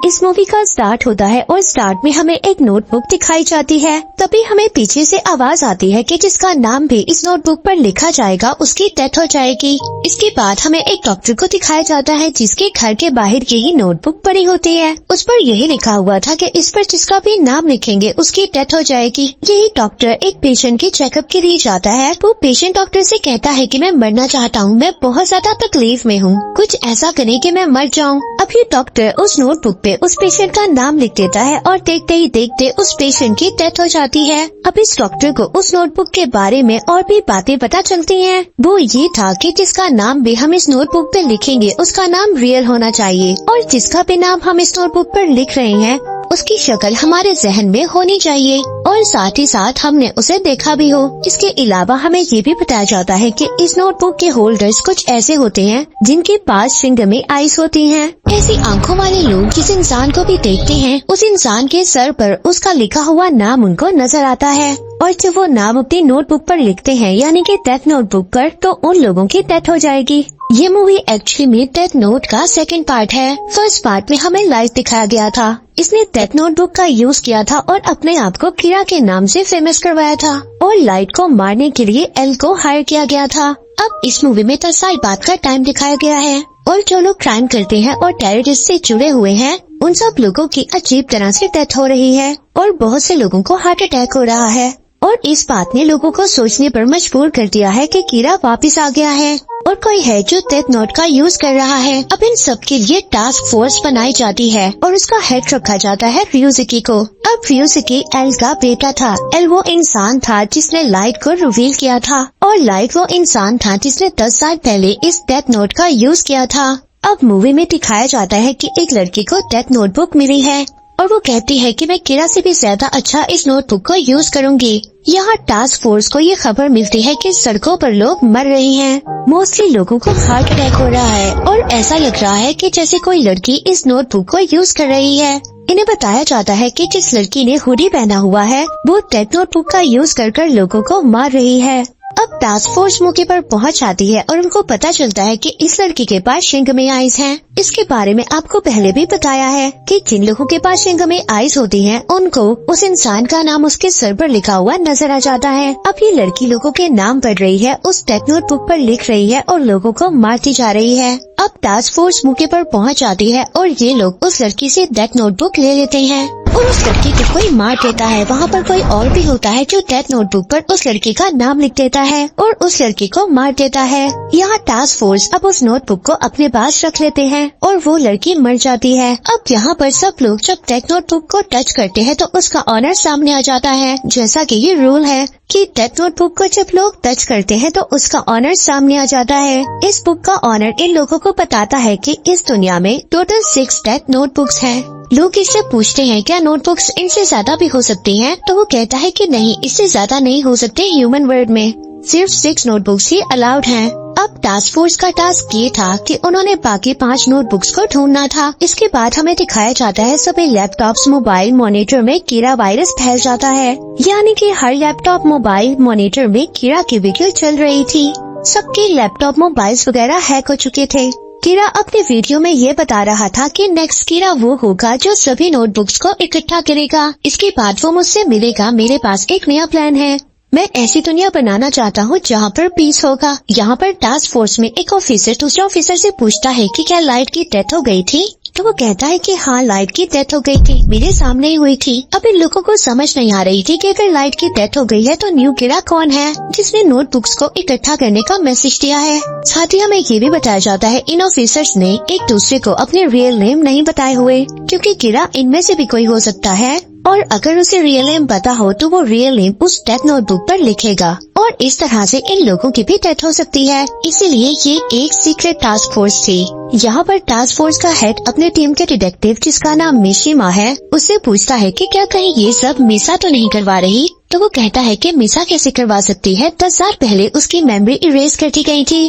इस मूवी का स्टार्ट होता है और स्टार्ट में हमें एक नोटबुक दिखाई जाती है। तभी हमें पीछे से आवाज आती है कि जिसका नाम भी इस नोटबुक पर लिखा जाएगा उसकी डेथ हो जाएगी। इसके बाद हमें एक डॉक्टर को दिखाया जाता है जिसके घर के बाहर यही नोटबुक पड़ी होती है। उस पर यही लिखा हुआ था कि इस पर जिसका भी नाम लिखेंगे उसकी डेथ हो जाएगी। यही डॉक्टर एक पेशेंट के चेकअप के लिए जाता है। वो पेशेंट डॉक्टर से कहता है कि मैं मरना चाहता हूँ, मैं बहुत ज्यादा तकलीफ में हूँ, कुछ ऐसा करें कि मैं मर जाऊँ। अब ये डॉक्टर उस नोटबुक पे उस पेशेंट का नाम लिख देता है और देखते ही देखते उस पेशेंट की डेथ हो जाती है। अब इस डॉक्टर को उस नोटबुक के बारे में और भी बातें पता चलती हैं। वो ये था कि जिसका नाम भी हम इस नोटबुक पे लिखेंगे उसका नाम रियल होना चाहिए और जिसका भी नाम हम इस नोटबुक पर लिख रहे हैं उसकी शक्ल हमारे जहन में होनी चाहिए और साथ ही साथ हमने उसे देखा भी हो। इसके अलावा हमें ये भी बताया जाता है कि इस नोटबुक के होल्डर्स कुछ ऐसे होते हैं जिनके पास सिंगमी आईज होती हैं। ऐसी आंखों वाले लोग जिस इंसान को भी देखते हैं उस इंसान के सर पर उसका लिखा हुआ नाम उनको नजर आता है और जब वो नाम अपनी नोटबुक पर लिखते हैं यानी कि डेथ नोटबुक पर, तो उन लोगों की डेथ हो जाएगी। ये मूवी एक्चुअली में डेथ नोट का सेकंड पार्ट है। फर्स्ट पार्ट में हमें लाइट दिखाया गया था। इसने डेथ नोटबुक का यूज किया था और अपने आप को कीरा के नाम से फेमस करवाया था और लाइट को मारने के लिए एल को हायर किया गया था। अब इस मूवी में तरसाई बात का टाइम दिखाया गया है और जो लोग क्राइम करते हैं और टेररिस्ट से जुड़े हुए हैं उन सब लोगों की अजीब तरह से डेथ हो रही है और बहुत से लोगों को हार्ट अटैक हो रहा है। और इस बात ने लोगों को सोचने पर मजबूर कर दिया है कि कीरा वापस आ गया है और कोई है जो डेथ नोट का यूज कर रहा है। अब इन सब के लिए टास्क फोर्स बनाई जाती है और उसका हेड रखा जाता है फ्यूजिकी को। अब फ्यूजिकी एल का बेटा था। एल वो इंसान था जिसने लाइट को रिवील किया था और लाइट वो इंसान था जिसने 10 साल पहले इस डेथ नोट का यूज किया था। अब मूवी में दिखाया जाता है कि एक लड़की को डेथ नोटबुक मिली है और वो कहती है कि मैं कीरा से भी ज्यादा अच्छा इस नोटबुक को यूज करूंगी। यहाँ टास्क फोर्स को ये खबर मिलती है कि सड़कों पर लोग मर रहे हैं। मोस्टली लोगों को हार्ट अटैक हो रहा है और ऐसा लग रहा है कि जैसे कोई लड़की इस नोटबुक को यूज कर रही है। इन्हें बताया जाता है कि जिस लड़की ने हुडी पहना हुआ है वो डेथ नोटबुक का यूज कर लोगों को मार रही है। अब टास्क फोर्स मौके पर पहुंच जाती है और उनको पता चलता है कि इस लड़की के पास शिंगमे आइज हैं। इसके बारे में आपको पहले भी बताया है कि जिन लोगों के पास शिंगमे आइज होती हैं उनको उस इंसान का नाम उसके सर पर लिखा हुआ नजर आ जाता है। अब ये लड़की लोगों के नाम पढ़ रही है, उस डेथ नोटबुक पर लिख रही है और लोगों को मारती जा रही है। अब टास्क फोर्स मौके पर पहुंच जाती है और ये लोग उस लड़की से डेथ नोटबुक ले लेते हैं और उस लड़की को कोई मार देता है। वहाँ पर कोई और भी होता है जो डेथ नोटबुक पर उस लड़की का नाम लिख देता है और उस लड़की को मार देता है। यहाँ टास्क फोर्स अब उस नोटबुक को अपने पास रख लेते हैं और वो लड़की मर जाती है। अब यहाँ पर सब लोग जब डेथ नोटबुक को टच करते हैं तो उसका ऑनर सामने आ जाता है। जैसा कि ये रूल है कि डेथ नोटबुक को जब लोग टच करते हैं तो उसका ऑनर सामने आ जाता है। इस बुक का ऑनर इन लोगों को बताता है कि इस दुनिया में टोटल 6 डेथ नोटबुक्स हैं। लोग इससे पूछते हैं क्या नोटबुक्स इनसे ज्यादा भी हो सकती हैं? तो वो कहता है कि नहीं, इससे ज्यादा नहीं हो सकते। ह्यूमन वर्ल्ड में सिर्फ 6 नोटबुक्स ही अलाउड हैं। अब टास्क फोर्स का टास्क ये था कि उन्होंने बाकी 5 नोटबुक्स को ढूंढना था। इसके बाद हमें दिखाया जाता है सभी लैपटॉप्स, मोबाइल, मॉनिटर में कीरा वायरस फैल जाता है। यानी कि हर लैपटॉप, मोबाइल, मॉनिटर में कीरा की वीडियो चल रही थी। सबके लैपटॉप, मोबाइल्स वगैरह हैक हो चुके थे। कीरा अपने वीडियो में ये बता रहा था कि नेक्स्ट कीरा वो होगा जो सभी नोटबुक्स को इकट्ठा करेगा। इसके बाद वो मुझसे मिलेगा। मेरे पास एक नया प्लान है। मैं ऐसी दुनिया बनाना चाहता हूँ जहाँ पर पीस होगा। यहाँ पर टास्क फोर्स में एक ऑफिसर दूसरे ऑफिसर से पूछता है कि क्या लाइट की डेथ हो गई थी? तो वो कहता है कि हाँ, लाइट की डेथ हो गई थी, मेरे सामने ही हुई थी। अब इन लोगों को समझ नहीं आ रही थी कि अगर लाइट की डेथ हो गई है तो न्यू कीरा कौन है जिसने नोटबुक्स को इकट्ठा करने का मैसेज दिया है। साथ ही हमें ये भी बताया जाता है इन ऑफिसर्स ने एक दूसरे को अपने रियल नेम नहीं बताए हुए, क्योंकि कीरा इनमें से भी कोई हो सकता है और अगर उसे रियल नेम पता हो तो वो रियल नेम उस डेथ नोटबुक पर लिखेगा और इस तरह से इन लोगों की भी डेथ हो सकती है। इसीलिए ये एक सीक्रेट टास्क फोर्स थी। यहाँ पर टास्क फोर्स का हेड अपने टीम के डिटेक्टिव जिसका नाम मिशिमा है उससे पूछता है कि क्या कहीं ये सब मिसा तो नहीं करवा रही? तो वो कहता है कि मिसा कैसे करवा सकती है, 10 साल पहले उसकी मेमोरी इरेज कर दी गई थी।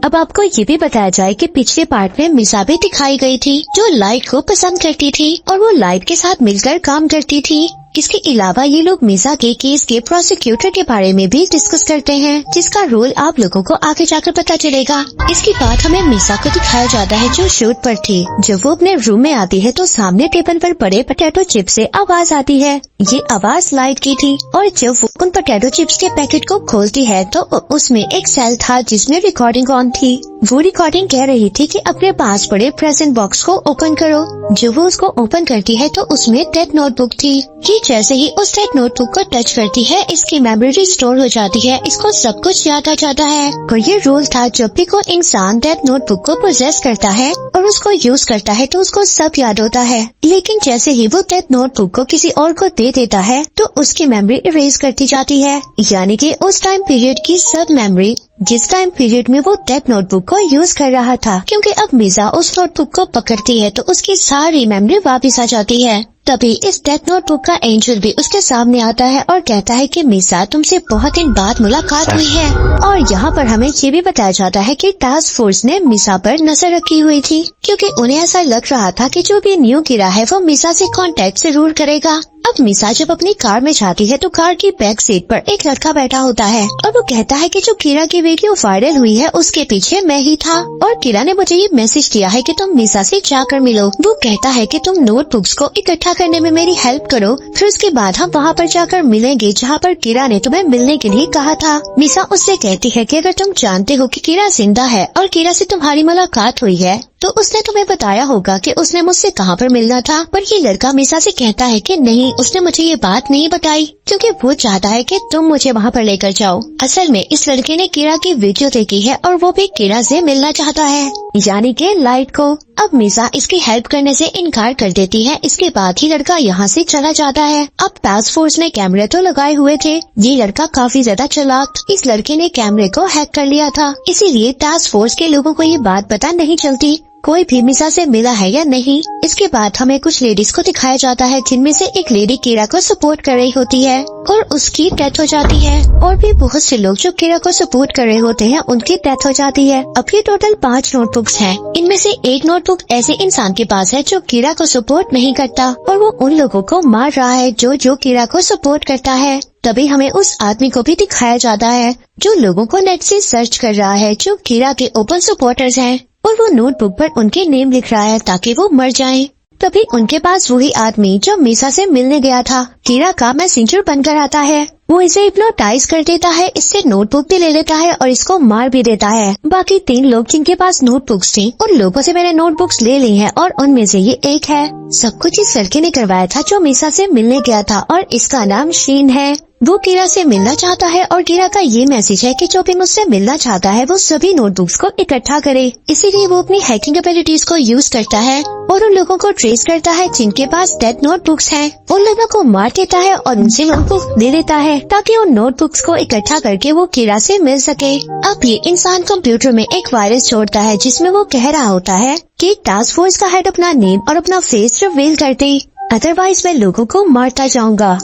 अब आपको ये भी बताया जाए कि पिछले पार्ट में मिसा भी दिखाई गई थी जो लाइट को पसंद करती थी और वो लाइट के साथ मिलकर काम करती थी। इसके अलावा ये लोग मिसा के केस के प्रोसिक्यूटर के बारे में भी डिस्कस करते हैं, जिसका रोल आप लोगों को आगे जाकर पता चलेगा। इसके बाद हमें मिसा को दिखाया जाता है जो शूट पर थी। जब वो अपने रूम में आती है तो सामने टेबल पर पड़े पोटैटो चिप्स से आवाज आती है। ये आवाज लाइट की थी और जब वो उन पोटैटो चिप्स के पैकेट को खोलती है तो उसमें एक सेल था जिसमें रिकॉर्डिंग ऑन थी। वो रिकॉर्डिंग कह रही थी कि अपने पास पड़े प्रेजेंट बॉक्स को ओपन करो। जब वो उसको ओपन करती है तो उसमें डेथ नोटबुक थी। ये जैसे ही उस डेथ नोटबुक को टच करती है इसकी मेमोरी स्टोर हो जाती है, इसको सब कुछ याद आ जाता है। और ये रूल था जब भी कोई इंसान डेथ नोटबुक को पोजेस करता है और उसको यूज करता है तो उसको सब याद होता है। लेकिन जैसे ही वो डेथ नोटबुक को किसी और को दे देता है तो उसकी मेमोरी इरेज करती जाती है, यानी कि उस टाइम पीरियड की सब मेमोरी जिस टाइम पीरियड में वो डेथ नोटबुक को यूज कर रहा था। क्योंकि अब मिसा उस नोटबुक को पकड़ती है तो उसकी सारी मेमोरी वापस आ जाती है। तभी इस डेथ नोटबुक का एंजल भी उसके सामने आता है और कहता है कि मिसा तुमसे बहुत दिन बाद मुलाकात हुई है। और यहाँ पर हमें ये भी बताया जाता है कि टास्क फोर्स ने मिसा पर नजर रखी हुई थी, क्योंकि उन्हें ऐसा लग रहा था कि जो भी न्यू कीड़ा है वो मिसा से कांटेक्ट जरूर करेगा। अब मिसा जब अपनी कार में जाती है तो कार की बैक सीट पर एक लड़का बैठा होता है और वो कहता है कि जो कीड़ा की वीडियो वायरल हुई है उसके पीछे मैं ही था और कीड़ा ने मुझे ये मैसेज दिया है कि तुम मिसा से जाकर मिलो। वो कहता है कि तुम नोटबुक्स को इकट्ठा करने में मेरी हेल्प करो, फिर उसके बाद हम वहाँ पर जाकर मिलेंगे जहाँ पर कीड़ा ने तुम्हें मिलने के लिए कहा था। मिसा उससे कहती है कि अगर तुम जानते हो कि कीड़ा जिंदा है और कीड़ा से तुम्हारी मुलाकात हुई है तो उसने तुम्हें बताया होगा कि उसने मुझसे कहाँ पर मिलना था। पर ये लड़का मिसा से कहता है कि नहीं, उसने मुझे ये बात नहीं बताई क्योंकि वो चाहता है कि तुम मुझे वहाँ पर लेकर जाओ। असल में इस लड़के ने कीड़ा की वीडियो देखी है और वो भी कीड़ा से मिलना चाहता है, यानी कि लाइट को। अब मिसा इसकी हेल्प करने से इनकार कर देती है। इसके बाद ही लड़का यहाँ से चला जाता है। अब टास्क फोर्स ने कैमरे तो लगाए हुए थे, ये लड़का काफी ज्यादा चालाक, इस लड़के ने कैमरे को हैक कर लिया था, इसीलिए टास्क फोर्स के लोगों को ये बात पता नहीं चलती कोई भी मिसा से मिला है या नहीं। इसके बाद हमें कुछ लेडीज को दिखाया जाता है जिनमें से एक लेडी कीड़ा को सपोर्ट कर रही होती है और उसकी डेथ हो जाती है। और भी बहुत से लोग जो कीड़ा को सपोर्ट कर रहे होते हैं उनकी डेथ हो जाती है। अब ये टोटल 5 नोटबुक्स हैं। इनमें से एक नोटबुक ऐसे इंसान के पास है जो कीड़ा को सपोर्ट नहीं करता और वो उन लोगों को मार रहा है जो कीड़ा को सपोर्ट करता है। तभी हमें उस आदमी को भी दिखाया जाता है जो लोगों को नेट से सर्च कर रहा है जो कीड़ा के ओपन सपोर्टर्स हैं और वो नोटबुक पर उनके नेम लिख रहा है ताकि वो मर जाएं। तभी उनके पास वही आदमी जो मिसा से मिलने गया था कीड़ा का मैसेंजर बनकर आता है। वो इसे हिप्नोटाइज कर देता है, इससे नोटबुक भी ले लेता है और इसको मार भी देता है। बाकी 3 लोग जिनके पास नोटबुक्स थी उन लोगों से मैंने नोटबुक्स ले ली हैं और उनमें से ये एक है। सब कुछ इस लड़के ने करवाया था जो मिसा से मिलने गया था और इसका नाम शीन है। वो कीड़ा से मिलना चाहता है और कीड़ा का ये मैसेज है कि जो भी मुझसे मिलना चाहता है वो सभी नोटबुक्स को इकट्ठा करे। इसीलिए वो अपनी हैकिंग एबिलिटीज को यूज करता है और उन लोगों को ट्रेस करता है जिनके पास डेथ नोटबुक्स हैं। उन लोगों को मार देता है और उनसे नोटबुक ले लेता है ताकि उन नोटबुक्स को इकट्ठा करके वो कीड़ा से मिल सके। अब ये इंसान कंप्यूटर में एक वायरस छोड़ता है जिसमें वो कह रहा होता है कि टास्क फोर्स का हेड अपना नेम और अपना फेस रिवील कर दे, अदरवाइज मैं लोगों को मारता जाऊंगा।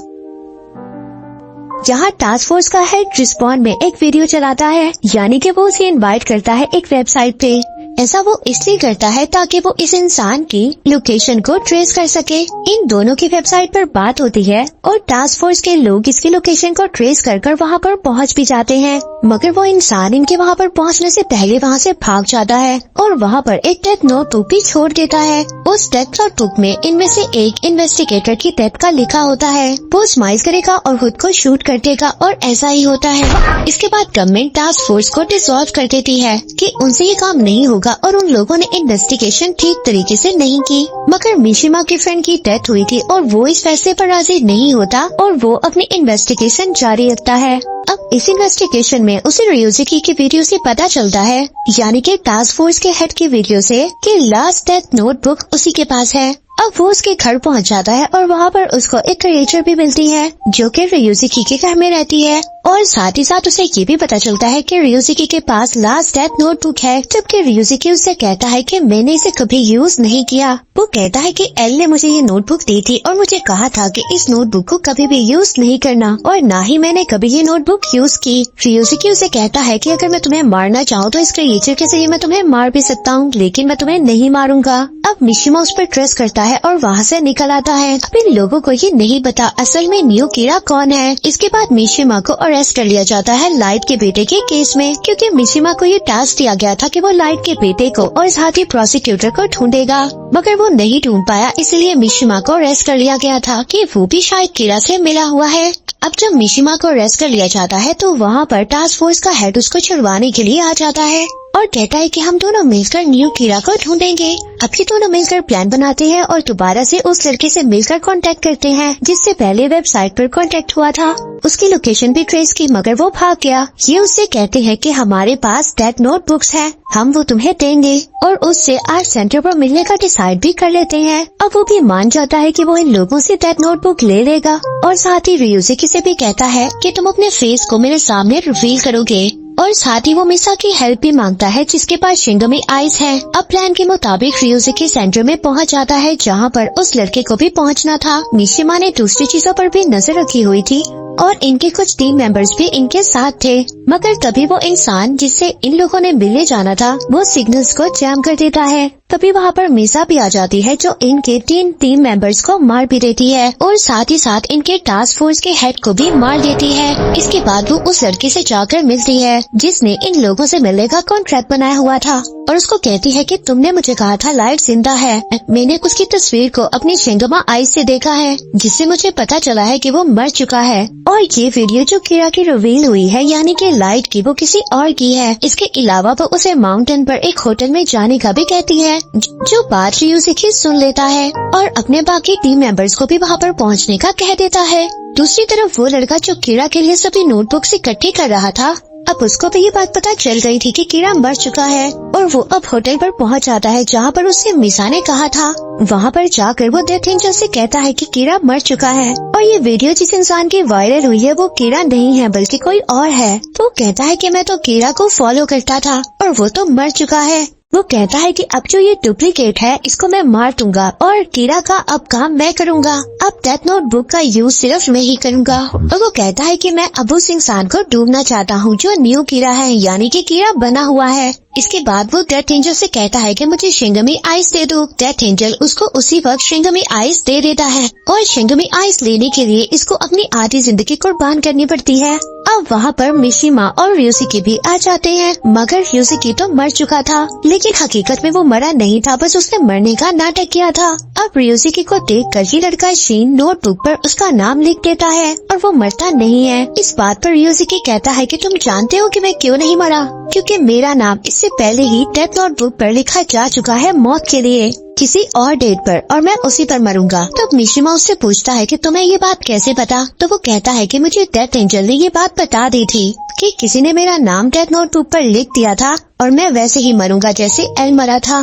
जहाँ टास्क फोर्स का हेड रिस्पॉन्ड में एक वीडियो चलाता है, यानी कि वो उसे इनवाइट करता है एक वेबसाइट पे। ऐसा वो इसलिए करता है ताकि वो इस इंसान की लोकेशन को ट्रेस कर सके। इन दोनों की वेबसाइट पर बात होती है और टास्क फोर्स के लोग इसकी लोकेशन को ट्रेस कर वहाँ पर पहुँच भी जाते हैं, मगर वो इंसान इनके वहाँ पर पहुँचने से पहले वहाँ से भाग जाता है और वहाँ पर एक डेथ नोटबुक भी छोड़ देता है। उस डेथ नोटबुक में इनमें से एक इन्वेस्टिगेटर की डेथ का लिखा होता है। वो स्माइल करेगा और खुद को शूट कर देगा और ऐसा ही होता है। इसके बाद गवर्नमेंट टास्क फोर्स को डिसॉल्व कर देती है कि उनसे ये काम नहीं होगा और उन लोगों ने इन्वेस्टिगेशन ठीक तरीके से नहीं की। मगर मिशिमा की फ्रेंड की डेथ हुई थी और वो इस फैसले पर राजी नहीं होता और वो अपनी इन्वेस्टिगेशन जारी रखता है। अब इस इन्वेस्टिगेशन में उसे रियोजुकी की वीडियो से पता चलता है, यानी कि टास्क फोर्स के हेड की वीडियो से, कि लास्ट डेथ नोटबुक उसी के पास है। अब वो उसके घर पहुंच जाता है और वहाँ पर उसको एक क्रिएचर भी मिलती है जो कि रियोजुकी के घर में रहती है और साथ ही साथ उसे ये भी पता चलता है कि रियोजुकी के पास लास्ट डेथ नोटबुक है, जबकि रियोजुकी उससे कहता है कि मैंने इसे कभी यूज नहीं किया। वो कहता है कि एल ने मुझे ये नोटबुक दी थी और मुझे कहा था कि इस नोटबुक को कभी भी यूज नहीं करना और ना ही मैंने कभी ये नोटबुक यूज की। रियोजुकी उसे कहता है कि अगर मैं तुम्हें मारना चाहूँ तो इस क्रिएचर के जरिए मैं तुम्हें मार भी सकता हूँ, लेकिन मैं तुम्हें नहीं मारूंगा। अब मिशिमा उस पर ट्रस्ट करता है और वहाँ से निकल आता है। अब इन लोगों को ये नहीं पता असल में न्यू कीड़ा कौन है। इसके बाद मिशिमा को अरेस्ट कर लिया जाता है लाइट के बेटे के केस में, क्योंकि मिशिमा को ये टास्क दिया गया था कि वो लाइट के बेटे को और साथ ही प्रोसिक्यूटर को ढूंढेगा, मगर वो नहीं ढूंढ पाया, इसलिए मिशिमा को अरेस्ट कर लिया गया था कि वो भी शायद कीड़ा से मिला हुआ है। अब जब मिशिमा को अरेस्ट कर लिया जाता है तो वहाँ पर टास्क फोर्स का हेड उसको छुड़वाने के लिए आ जाता है और कहता है कि हम दोनों मिलकर न्यू कीड़ा को ढूंढेंगे। अब ये दोनों मिलकर प्लान बनाते हैं और दोबारा से उस लड़के से मिलकर कांटेक्ट करते हैं जिससे पहले वेबसाइट पर कांटेक्ट हुआ था। उसकी लोकेशन भी ट्रेस की, मगर वो भाग गया। ये उससे कहते हैं कि हमारे पास डेथ नोटबुक्स हैं, हम वो तुम्हें देंगे, और उससे आर्ट सेंटर पर मिलने का डिसाइड भी कर लेते हैं। अब वो भी मान जाता है कि वो इन लोगों से डेथ नोटबुक ले लेगा और साथ ही रियुजुकी से भी कहता है कि तुम अपने फेस को मेरे सामने रिवील करोगे, और साथ ही वो मिसा की हेल्प भी मांगता है जिसके पास शिंगमी आइज है। अब प्लान के मुताबिक रियुजुकी सेंटर में पहुंच जाता है जहां पर उस लड़के को भी पहुंचना था। मिशिमा ने दूसरी चीजों पर भी नजर रखी हुई थी और इनके कुछ टीम मेंबर्स भी इनके साथ थे, मगर तभी वो इंसान जिससे इन लोगों ने मिलने जाना था वो सिग्नल्स को जैम कर देता है। तभी वहाँ पर मिसा भी आ जाती है जो इनके 3 टीम मेंबर्स को मार भी देती है और साथ ही साथ इनके टास्क फोर्स के हेड को भी मार देती है। इसके बाद वो उस लड़के से जाकर मिलती है जिसने इन लोगों से मिलने का कॉन्ट्रैक्ट बनाया हुआ था और उसको कहती है कि तुमने मुझे कहा था लाइट जिंदा है, मैंने उसकी तस्वीर को अपनी शिंगमा आइज से देखा है जिससे मुझे पता चला है कि वो मर चुका है। और ये वीडियो जो कीड़ा की रिवील हुई है यानी कि लाइट की, वो किसी और की है। इसके अलावा वो उसे माउंटेन पर एक होटल में जाने का भी कहती है, जो बात रियुजुकी सुन लेता है और अपने बाकी टीम मेंबर्स को भी वहाँ पर पहुँचने का कह देता है। दूसरी तरफ वो लड़का जो कीड़ा के लिए सभी नोटबुक्स इकट्ठी कर रहा था, अब उसको भी ये बात पता चल गई थी कि कीड़ा मर चुका है और वो अब होटल पर पहुंच जाता है जहाँ पर उससे मिसा ने कहा था। वहाँ पर जाकर वो डेथ एंजल से कहता है कि कीड़ा मर चुका है और ये वीडियो जिस इंसान की वायरल हुई है वो कीड़ा नहीं है बल्कि कोई और है। तो कहता है कि मैं तो कीड़ा को फॉलो करता था और वो तो मर चुका है। वो कहता है कि अब जो ये डुप्लीकेट है इसको मैं मार दूंगा और कीड़ा का अब काम मैं करूंगा, अब डेथ नोटबुक का यूज सिर्फ मैं ही करूंगा। और वो कहता है कि मैं अब उस इंसान को ढूंढना चाहता हूँ जो न्यू कीड़ा है यानी कि कीड़ा बना हुआ है। इसके बाद वो डेथ एंजल से कहता है कि मुझे शिंगमी आइस दे दो। डेथ एंजल उसको उसी वक्त शिंगमी आइस दे देता है और शिंगमी आइस लेने के लिए इसको अपनी आधी जिंदगी कुर्बान करनी पड़ती है। अब वहाँ पर मिशिमा और रियुजुकी भी आ जाते हैं, मगर रियुजुकी तो मर चुका था, लेकिन हकीकत में वो मरा नहीं था, बस उसने मरने का नाटक किया था। अब रियुजुकी को देखकर ये लड़का शीन नोटबुक पर उसका नाम लिख देता है और वो मरता नहीं है। इस बात पर रियुजुकी कहता है कि तुम जानते हो कि मैं क्यों नहीं मरा, क्योंकि मेरा नाम इससे पहले ही डेथ नोटबुक पर लिखा जा चुका है मौत के लिए किसी और डेट पर, और मैं उसी पर मरूंगा। तब मिशिमा उससे पूछता है कि तुम्हें ये बात कैसे पता? तो वो कहता है कि मुझे डेथ एंजल ने ये बात बता दी थी कि किसी ने मेरा नाम डेथ नोटबुक पर लिख दिया था और मैं वैसे ही मरूंगा जैसे एल मरा था।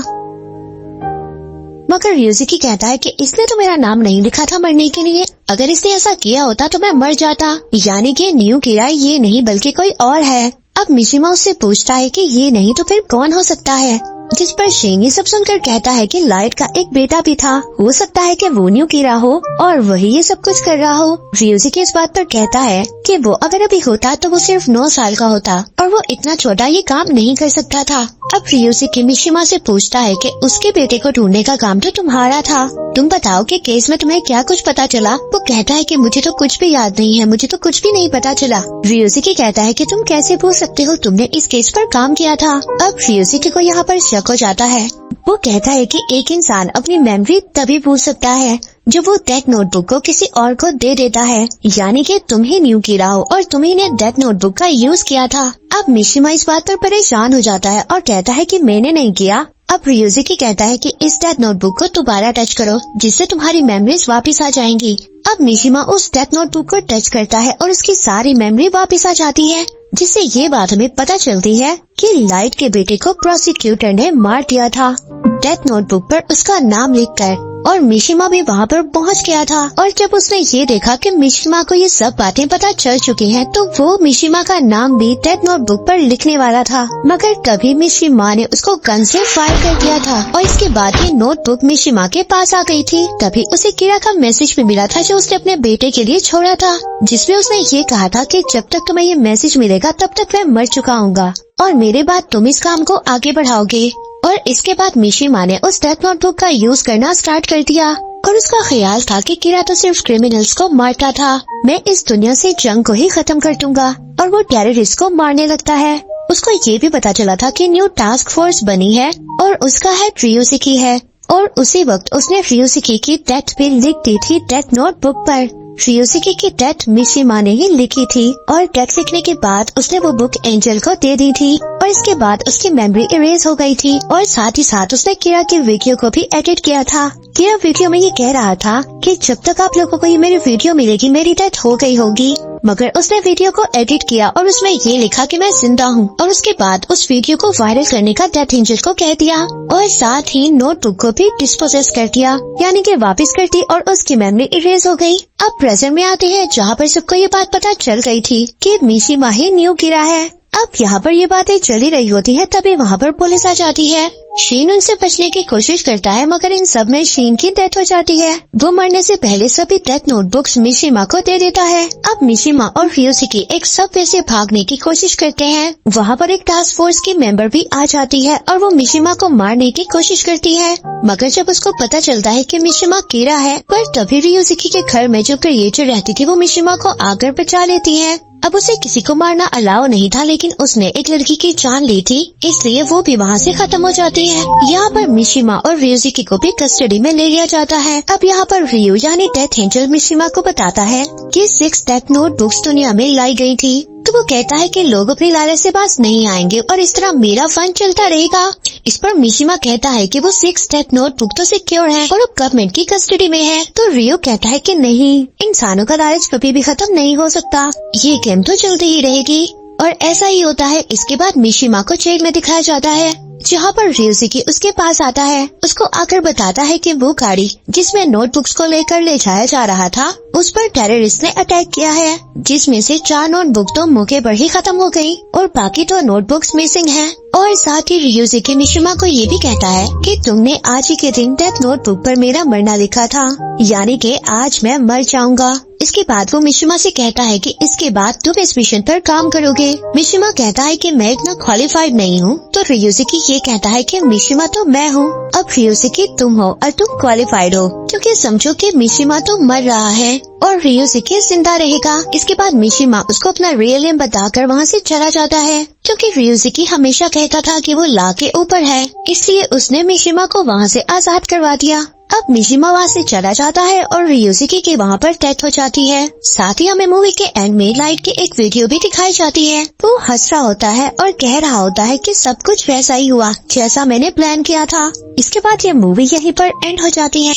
मगर रियुजुकी कहता है कि इसने तो मेरा नाम नहीं लिखा था मरने के लिए, अगर इसने ऐसा किया होता तो मैं मर जाता, यानी कि न्यू कीड़ा ये नहीं बल्कि कोई और है। अब मिशिमा उससे पूछता है कि ये नहीं तो फिर कौन हो सकता है, जिस पर शेंग ये सब सुनकर कहता है कि लाइट का एक बेटा भी था, हो सकता है कि वो न्यू कीड़ा हो और वही ये सब कुछ कर रहा हो। रियुजुकी इस बात पर कहता है कि वो अगर अभी होता तो वो सिर्फ 9 साल का होता और वो इतना छोटा ये काम नहीं कर सकता था। अब रियुजुकी मिशिमा से पूछता है कि उसके बेटे को ढूंढने का काम तो तुम्हारा था, तुम बताओ कि केस में तुम्हें क्या कुछ पता चला। वो कहता है कि मुझे तो कुछ भी याद नहीं है, मुझे तो कुछ भी नहीं पता चला। रियुजुकी कहता है कि तुम कैसे भूल सकते हो, तुमने इस केस पर काम किया था। अब रियुजुकी को यहाँ पर शक हो जाता है। वो कहता है कि एक इंसान अपनी मेमोरी तभी भूल सकता है जो वो डेथ नोटबुक को किसी और को दे देता है, यानी कि तुम ही न्यू कीड़ा हो और तुम्ही ने डेथ नोटबुक का यूज किया था। अब मिशिमा इस बात पर परेशान हो जाता है और कहता है कि मैंने नहीं किया। अब रियुजुकी कहता है कि इस डेथ नोटबुक को दोबारा टच करो जिससे तुम्हारी मेमोरीज वापस आ जाएंगी। अब मिशिमा उस डेथ नोटबुक को टच करता है और उसकी सारी मेमोरी वापस आ जाती है, जिससे ये बात हमें पता चलती है कि लाइट के बेटे को प्रोसिक्यूटर ने मार दिया था डेथ नोटबुक पर उसका नाम लिखकर, और मिशिमा भी वहाँ पर पहुँच गया था। और जब उसने ये देखा कि मिशिमा को ये सब बातें पता चल चुकी हैं, तो वो मिशिमा का नाम भी डेथ नोटबुक पर लिखने वाला था, मगर तभी मिशिमा ने उसको गन से फायर कर दिया था और इसके बाद ये नोटबुक मिशिमा के पास आ गई थी। तभी उसे कीड़ा का मैसेज भी मिला था जो उसने अपने बेटे के लिए छोड़ा था, जिसमें उसने ये कहा था कि जब तक तुम्हें ये मैसेज मिलेगा तब तक मैं मर चुका हूँगा और मेरे बाद तुम इस काम को आगे बढ़ाओगे। और इसके बाद मिशिमा ने उस डेथ नोटबुक का यूज करना स्टार्ट कर दिया और उसका ख्याल था कि कीरा तो सिर्फ क्रिमिनल्स को मारता था, मैं इस दुनिया से जंग को ही खत्म कर दूंगा। और वो टेररिस्ट को मारने लगता है। उसको ये भी पता चला था कि न्यू टास्क फोर्स बनी है और उसका हेड रियोजुकी है और उसी वक्त उसने रियोजुकी की डेथ भी लिख दी थी डेथ नोटबुक पर। रियोजुकी की डेथ मिशिमा ने ही लिखी थी और डेथ लिखने के बाद उसने वो बुक एंजल को दे दी थी और इसके बाद उसकी मेमोरी इरेज हो गई थी और साथ ही साथ उसने कीरा की वीडियो को भी एडिट किया था। कीरा वीडियो में ये कह रहा था कि जब तक आप लोगों को ये मेरी वीडियो मिलेगी मेरी डेथ हो गई होगी, मगर उसने वीडियो को एडिट किया और उसमें ये लिखा कि मैं जिंदा हूँ और उसके बाद उस वीडियो को वायरल करने का डेथ एंजल को कह दिया और साथ ही नोटबुक को भी डिस्पोजेस कर दिया, यानी कि वापस कर दी और उसकी मेमोरी इरेज हो गई। अब प्रेजेंट में आते हैं जहाँ पर सबको ये बात पता चल गई थी कि मिशिमा ही न्यू कीरा है। अब यहाँ पर ये बातें चली रही होती है, तभी वहाँ पर पुलिस आ जाती है। शीन उनसे बचने की कोशिश करता है मगर इन सब में शीन की डेथ हो जाती है। वो मरने से पहले सभी डेथ नोटबुक्स मिशिमा को दे देता है। अब मिशिमा और रियोजुकी एक सबवे से भागने की कोशिश करते हैं। वहाँ पर एक टास्क फोर्स की मेंबर भी आ जाती है और वो मिशिमा को मारने की कोशिश करती है, मगर जब उसको पता चलता है कि मिशिमा कीरा है, पर तभी रियोजुकी के घर में जो क्रिएचर रहती थी वो मिशिमा को आकर बचा लेती है। अब उसे किसी को मारना अलाउ नहीं था, लेकिन उसने एक लड़की की जान ली थी, इसलिए वो भी वहाँ से खत्म हो जाती है। यहाँ पर मिशिमा और रियोजुकी को भी कस्टडी में ले लिया जाता है। अब यहाँ पर रियो यानी डेथ एंजल मिशिमा को बताता है कि 6 डेथ नोटबुक्स दुनिया में लाई गई थी, तो वो कहता है कि लोग अपनी लालच से पास नहीं आएंगे और इस तरह मेरा फन चलता रहेगा। इस पर मिशिमा कहता है कि वो 6 डेथ नोटबुक तो सिक्योर है और अब गवर्नमेंट की कस्टडी में है। तो रियो कहता है कि नहीं, इंसानों का लालच कभी भी खत्म नहीं हो सकता, ये गेम तो चलती ही रहेगी। और ऐसा ही होता है। इसके बाद मिशिमा को जेल में दिखाया जाता है, जहाँ पर रियोजुकी उसके पास आता है। उसको आकर बताता है कि वो गाड़ी जिसमें नोटबुक्स को लेकर ले जाया जा रहा था, उस पर टेररिस्ट ने अटैक किया है, जिसमें से 4 नोटबुक तो मौके पर ही खत्म हो गई और बाकी तो नोटबुक्स मिसिंग हैं। और साथ ही रियोजुकी मिशिमा को ये भी कहता है कि तुमने आज ही के दिन डेथ नोटबुक पर मेरा मरना लिखा था, यानी कि आज मैं मर जाऊंगा। इसके बाद वो मिशिमा से कहता है कि इसके बाद तुम इस मिशन पर काम करोगे। मिशिमा कहता है कि मैं इतना क्वालिफाइड नहीं हूँ, तो रियोजुकी ये कहता है कि मिशिमा तो मैं हूँ, अब रियोजुकी तुम हो और तुम क्वालिफाइड हो, क्योंकि समझो कि मिशिमा तो मर रहा है और रियोजुकी जिंदा रहेगा। इसके बाद मिशिमा उसको अपना रियल नेम बताकर वहाँ से चला जाता है, क्योंकि रियोजुकी हमेशा कहता था कि वो लॉ के ऊपर है, इसलिए उसने मिशिमा को वहाँ से आजाद करवा दिया। अब मिशिमा वहाँ से चला जाता है और रियोजुकी की वहाँ पर डेथ हो जाती है। साथ ही हमें मूवी के एंड में लाइट की एक वीडियो भी दिखाई जाती है। वो हंस रहा होता है और कह रहा होता है कि सब कुछ वैसा ही हुआ जैसा मैंने प्लान किया था। इसके बाद ये मूवी यहीं पर एंड हो जाती है।